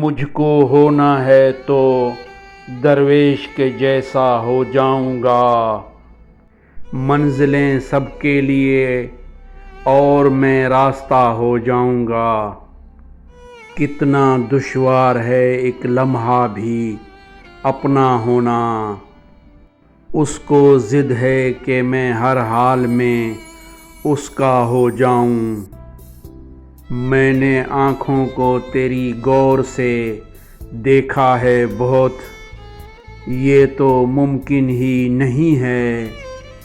مجھ کو ہونا ہے تو درویش کے جیسا ہو جاؤں گا۔ منزلیں سب کے لیے اور میں راستہ ہو جاؤں گا۔ کتنا دشوار ہے ایک لمحہ بھی اپنا ہونا، اس کو ضد ہے کہ میں ہر حال میں اس کا ہو جاؤں۔ میں نے آنکھوں کو تیری غور سے دیکھا ہے بہت، یہ تو ممکن ہی نہیں ہے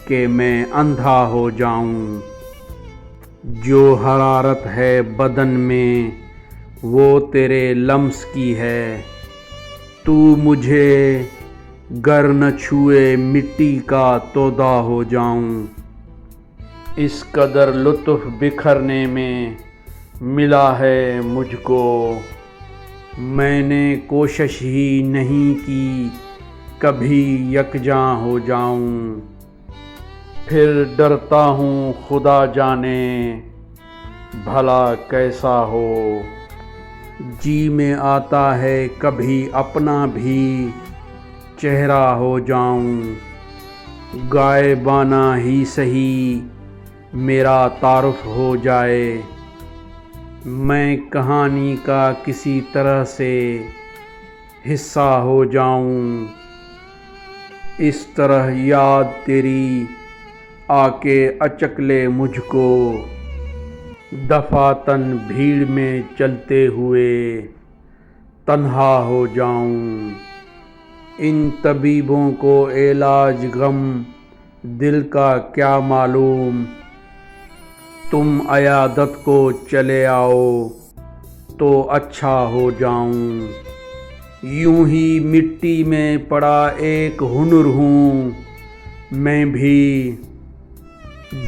کہ میں اندھا ہو جاؤں۔ جو حرارت ہے بدن میں وہ تیرے لمس کی ہے، تو مجھے گر نہ چھوئے مٹی کا تودا ہو جاؤں۔ اس قدر لطف بکھرنے میں ملا ہے مجھ کو، میں نے کوشش ہی نہیں کی کبھی یکجاں ہو جاؤں۔ پھر ڈرتا ہوں خدا جانے بھلا کیسا ہو، جی میں آتا ہے کبھی اپنا بھی چہرہ ہو جاؤں۔ غائبانہ ہی سہی میرا تعارف ہو جائے، میں کہانی کا کسی طرح سے حصہ ہو جاؤں۔ اس طرح یاد تیری آ کے اچک لے مجھ کو، دفعتاً بھیڑ میں چلتے ہوئے تنہا ہو جاؤں۔ ان طبیبوں کو علاج غم دل کا کیا معلوم، تم عیادت کو چلے آؤ تو اچھا ہو جاؤں۔ یوں ہی مٹی میں پڑا ایک ہنر ہوں میں بھی،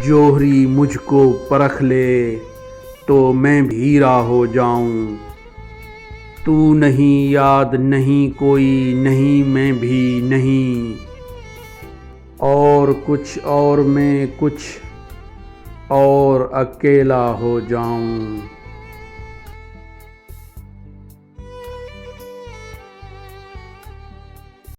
جوہری مجھ کو پرکھ لے تو میں بھی ہیرا ہو جاؤں۔ تو نہیں یاد نہیں کوئی نہیں میں بھی نہیں، اور کچھ اور میں کچھ اور اکیلا ہو جاؤں۔